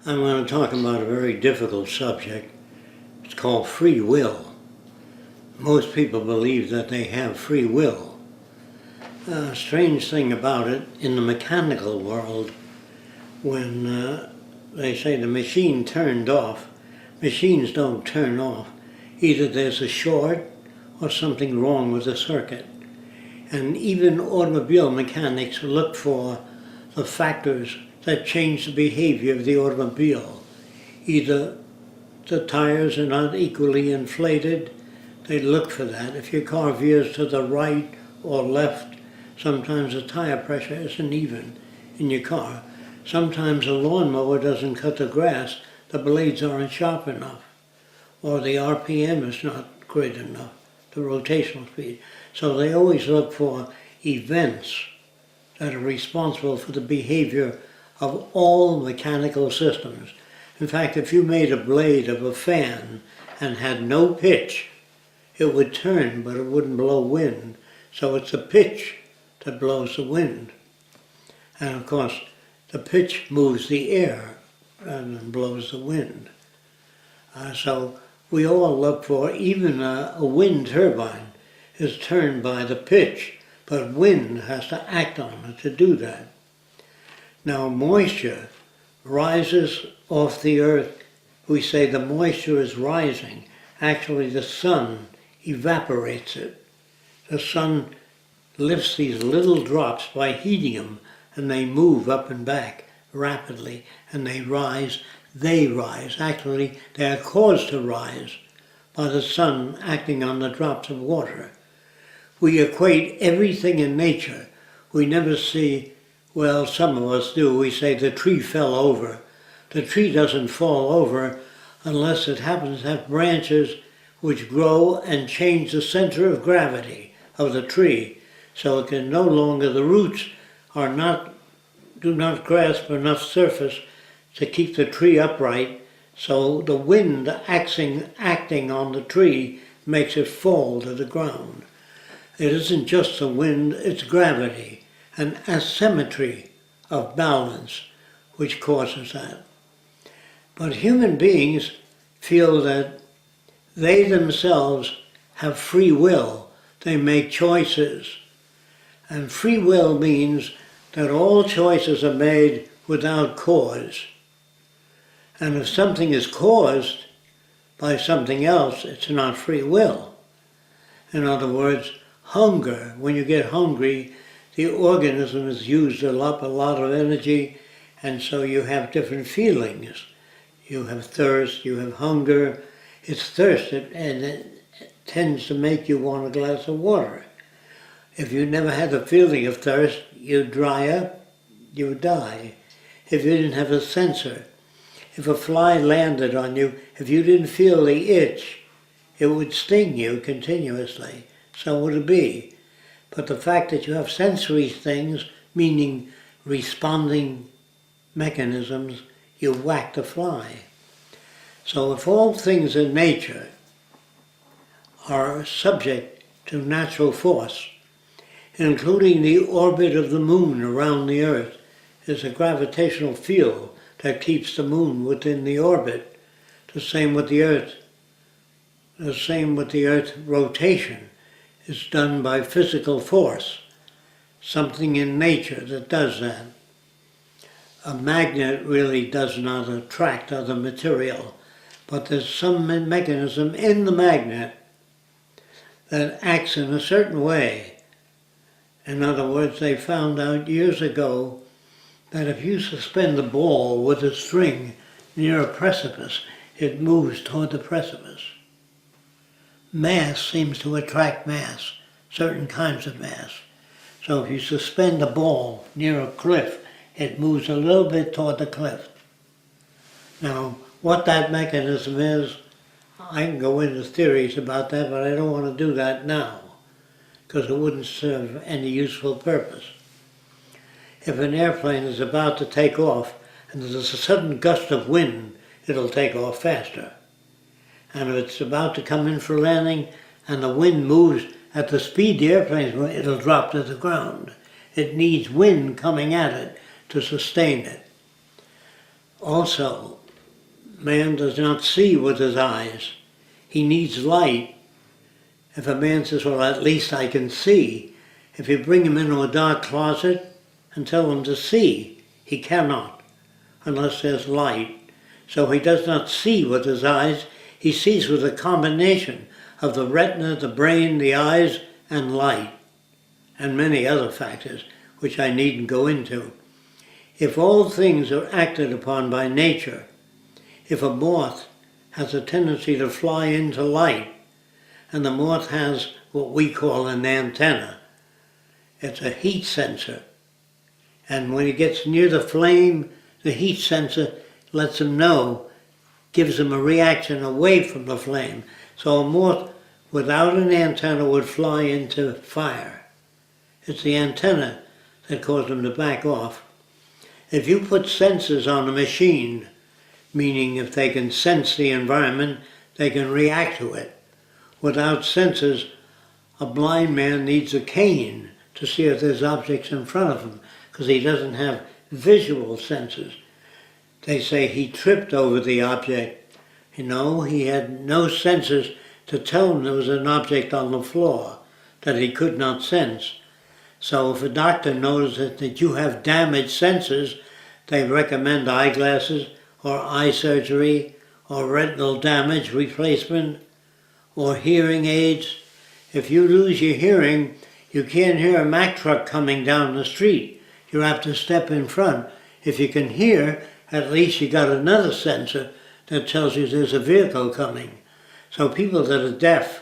I'm going to talk about a very difficult subject. It's called free will. Most people believe that they have free will. A strange thing about it, in the mechanical world, when they say the machine turned off, machines don't turn off. Either there's a short or something wrong with the circuit. And even automobile mechanics look for the factors that change the behavior of the automobile. Either the tires are not equally inflated, they look for that. If your car veers to the right or left, sometimes the tire pressure isn't even in your car. Sometimes a lawnmower doesn't cut the grass, the blades aren't sharp enough, or the RPM is not great enough, the rotational speed. So they always look for events that are responsible for the behavior of all mechanical systems. In fact, if you made a blade of a fan and had no pitch, it would turn, but it wouldn't blow wind. So it's the pitch that blows the wind. And of course, the pitch moves the air and blows the wind. So we all look for, even a wind turbine is turned by the pitch, but wind has to act on it to do that. Now moisture rises off the earth. We say the moisture is rising. Actually the sun evaporates it. The sun lifts these little drops by heating them, and they move up and back rapidly, and they rise. They rise. Actually, they are caused to rise by the sun acting on the drops of water. We equate everything in nature. We never see, well, some of us do, we say the tree fell over. The tree doesn't fall over unless it happens to have branches which grow and change the center of gravity of the tree. So it can no longer, the roots do not grasp enough surface to keep the tree upright, so the wind acting on the tree makes it fall to the ground. It isn't just the wind, it's gravity, an asymmetry of balance which causes that. But human beings feel that they themselves have free will. They make choices. And free will means that all choices are made without cause. And if something is caused by something else, it's not free will. In other words, hunger, when you get hungry, the organism has used up a lot of energy, and so you have different feelings. You have thirst, you have hunger. It's thirst, and it tends to make you want a glass of water. If you never had the feeling of thirst, you'd dry up, you would die. If you didn't have a sensor, if a fly landed on you, if you didn't feel the itch, it would sting you continuously. So would it be. But the fact that you have sensory things, meaning responding mechanisms, you whack the fly. So if all things in nature are subject to natural force, including the orbit of the moon around the earth, is a gravitational field that keeps the moon within the orbit. The same with the earth. The same with the earth rotation is done by physical force, something in nature that does that. A magnet really does not attract other material, but there's some mechanism in the magnet that acts in a certain way. In other words, they found out years ago that if you suspend the ball with a string near a precipice, it moves toward the precipice. Mass seems to attract mass, certain kinds of mass. So if you suspend a ball near a cliff, it moves a little bit toward the cliff. Now, what that mechanism is, I can go into theories about that, but I don't want to do that now, because it wouldn't serve any useful purpose. If an airplane is about to take off and there's a sudden gust of wind, it'll take off faster. And if it's about to come in for landing and the wind moves at the speed the airplane is going, it'll drop to the ground. It needs wind coming at it to sustain it. Also, man does not see with his eyes. He needs light. If a man says, well, at least I can see, if you bring him into a dark closet and tell him to see, he cannot, unless there's light. So he does not see with his eyes, he sees with a combination of the retina, the brain, the eyes, and light, and many other factors, which I needn't go into. If all things are acted upon by nature, if a moth has a tendency to fly into light, and the moth has what we call an antenna, it's a heat sensor. And when it gets near the flame, the heat sensor lets him know, gives him a reaction away from the flame. So a moth without an antenna would fly into fire. It's the antenna that caused him to back off. If you put sensors on a machine, meaning if they can sense the environment, they can react to it. Without sensors, a blind man needs a cane to see if there's objects in front of him, because he doesn't have visual senses. They say he tripped over the object. You know, he had no senses to tell him there was an object on the floor that he could not sense. So if a doctor knows that you have damaged senses, they recommend eyeglasses or eye surgery or retinal damage replacement or hearing aids. If you lose your hearing, you can't hear a Mack truck coming down the street. You have to step in front. If you can hear, at least you got another sensor that tells you there's a vehicle coming. So people that are deaf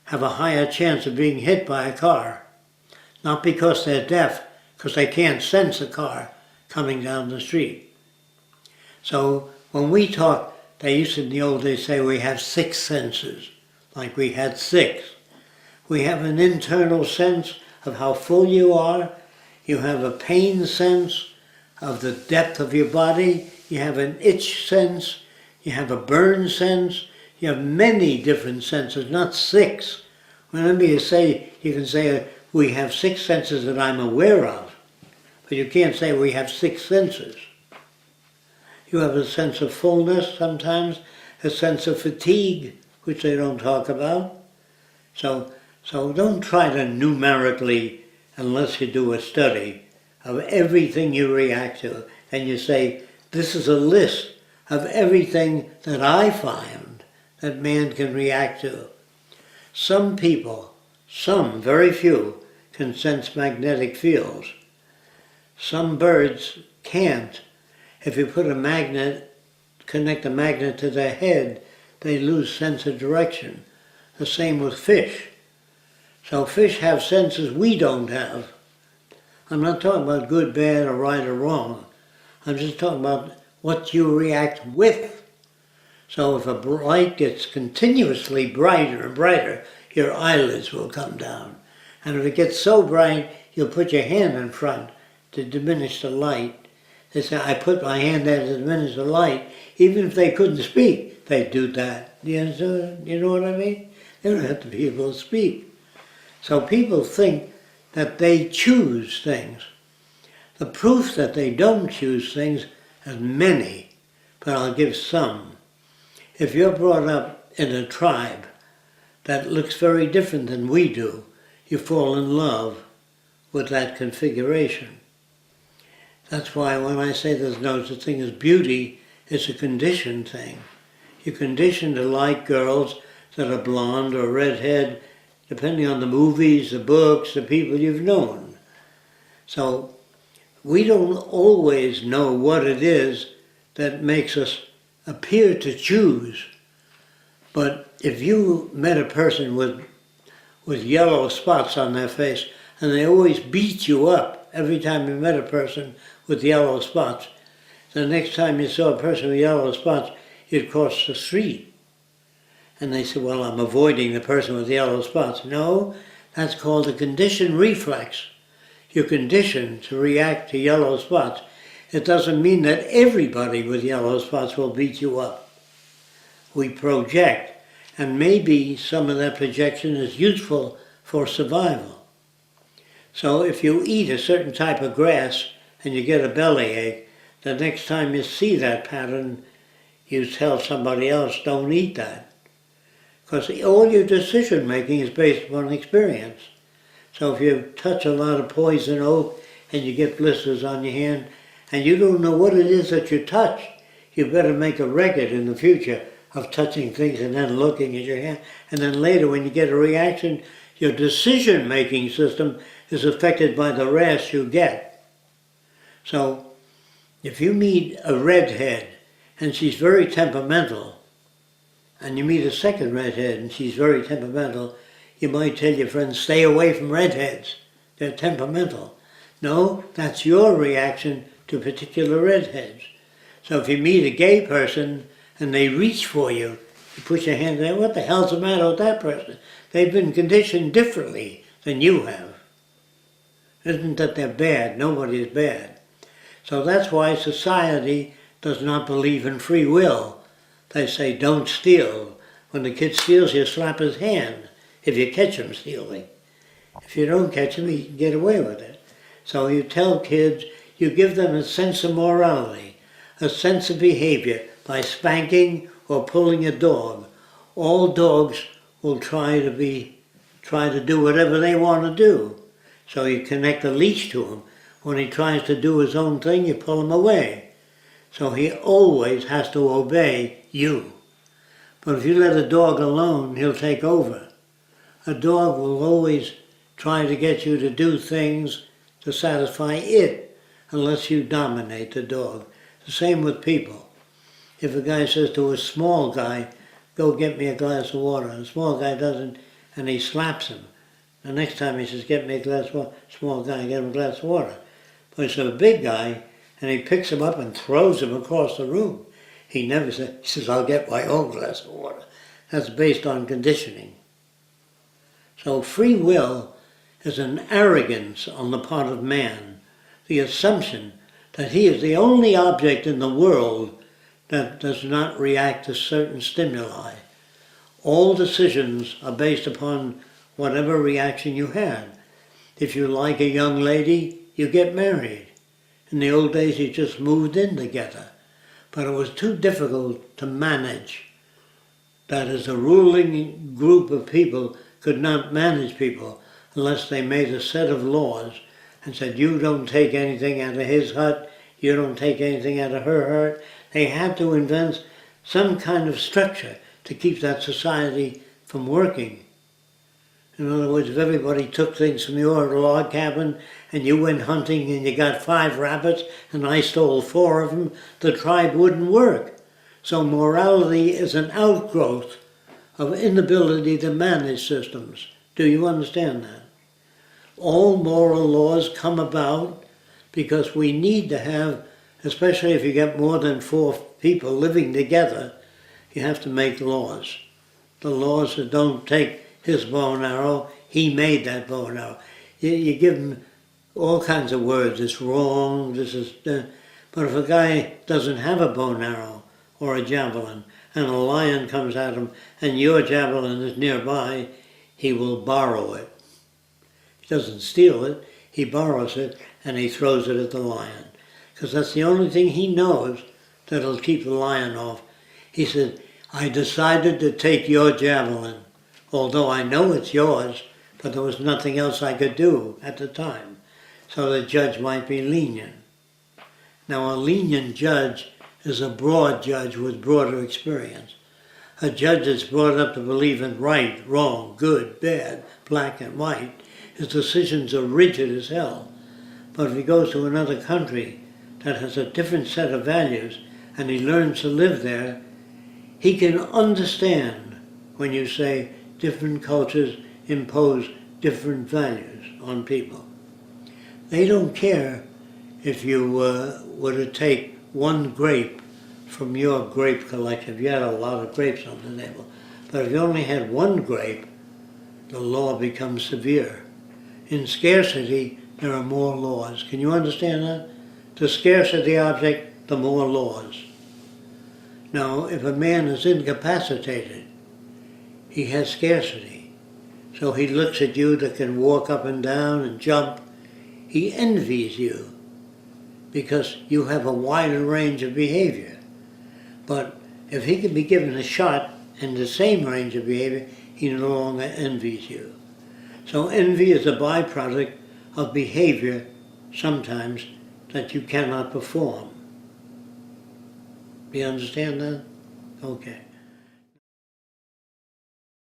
have a higher chance of being hit by a car. Not because they're deaf, because they can't sense a car coming down the street. So when we talk, they used to in the old days say we have 6 senses, like we had 6. We have an internal sense of how full you are. You have a pain sense of the depth of your body. You have an itch sense. You have a burn sense. You have many different senses, not 6. Whenever you can say we have 6 senses that I'm aware of, but you can't say we have 6 senses. You have a sense of fullness sometimes, a sense of fatigue, which they don't talk about. So don't try to numerically, unless you do a study of everything you react to, and you say, this is a list of everything that I find that man can react to. Some people, very few, can sense magnetic fields. Some birds can't. If you put a magnet, connect a magnet to their head, they lose sense of direction. The same with fish. So fish have senses we don't have. I'm not talking about good, bad, or right or wrong. I'm just talking about what you react with. So if a light gets continuously brighter and brighter, your eyelids will come down. And if it gets so bright, you'll put your hand in front to diminish the light. They say, I put my hand there to diminish the light. Even if they couldn't speak, they'd do that. You know what I mean? They don't have to be able to speak. So people think that they choose things. The proof that they don't choose things is many, but I'll give some. If you're brought up in a tribe that looks very different than we do, you fall in love with that configuration. That's why when I say there's no such thing as beauty, it's a conditioned thing. You're conditioned to like girls that are blonde or redhead, depending on the movies, the books, the people you've known. So we don't always know what it is that makes us appear to choose. But if you met a person with yellow spots on their face, and they always beat you up every time you met a person with yellow spots, the next time you saw a person with yellow spots, you'd cross the street. And they said, well, I'm avoiding the person with yellow spots. No, that's called a conditioned reflex. You're conditioned to react to yellow spots. It doesn't mean that everybody with yellow spots will beat you up. We project, and maybe some of that projection is useful for survival. So if you eat a certain type of grass and you get a bellyache, the next time you see that pattern, you tell somebody else, don't eat that. Because all your decision making is based upon experience. So if you touch a lot of poison oak and you get blisters on your hand and you don't know what it is that you touch, you better make a record in the future of touching things and then looking at your hand. And then later when you get a reaction, your decision making system is affected by the rash you get. So if you meet a redhead and she's very temperamental, and you meet a second redhead and she's very temperamental, you might tell your friends, stay away from redheads. They're temperamental. No, that's your reaction to particular redheads. So if you meet a gay person and they reach for you, you put your hand there, what the hell's the matter with that person? They've been conditioned differently than you have. It isn't that they're bad, nobody is bad. So that's why society does not believe in free will. They say, don't steal. When the kid steals, you slap his hand if you catch him stealing. If you don't catch him, he can get away with it. So you tell kids, you give them a sense of morality, a sense of behavior by spanking or pulling a dog. All dogs will try to do whatever they want to do. So you connect a leash to him. When he tries to do his own thing, you pull him away. So he always has to obey you. But if you let a dog alone, he'll take over. A dog will always try to get you to do things to satisfy it, unless you dominate the dog. The same with people. If a guy says to a small guy, go get me a glass of water, and the small guy doesn't, and he slaps him. The next time he says, get me a glass of water, small guy, get him a glass of water. But it's a big guy, and he picks him up and throws him across the room. He never says, he says, I'll get my own glass of water. That's based on conditioning. So free will is an arrogance on the part of man, the assumption that he is the only object in the world that does not react to certain stimuli. All decisions are based upon whatever reaction you had. If you like a young lady, you get married. In the old days, you just moved in together. But it was too difficult to manage. That is, a ruling group of people could not manage people unless they made a set of laws and said, you don't take anything out of his hut, you don't take anything out of her hut. They had to invent some kind of structure to keep that society from working. In other words, if everybody took things from your log cabin and you went hunting and you got 5 rabbits and I stole 4 of them, the tribe wouldn't work. So morality is an outgrowth of inability to manage systems. Do you understand that? All moral laws come about because we need to have, especially if you get more than 4 people living together, you have to make laws. The laws that don't take his bow and arrow, he made that bow and arrow. You give him all kinds of words, it's wrong, this is... But if a guy doesn't have a bow and arrow or a javelin, and a lion comes at him, and your javelin is nearby, he will borrow it. He doesn't steal it, he borrows it, and he throws it at the lion. Because that's the only thing he knows that'll keep the lion off. He said, I decided to take your javelin, although I know it's yours, but there was nothing else I could do at the time. So the judge might be lenient. Now a lenient judge is a broad judge with broader experience. A judge that's brought up to believe in right, wrong, good, bad, black and white, his decisions are rigid as hell. But if he goes to another country that has a different set of values and he learns to live there, he can understand when you say different cultures impose different values on people. They don't care if you were to take one grape from your grape collection. If you had a lot of grapes on the table. But if you only had one grape, the law becomes severe. In scarcity, there are more laws. Can you understand that? The scarcer the object, the more laws. Now, if a man is incapacitated, he has scarcity. So he looks at you that can walk up and down and jump. He envies you because you have a wider range of behavior. But if he can be given a shot in the same range of behavior, he no longer envies you. So envy is a byproduct of behavior sometimes that you cannot perform. Do you understand that? Okay.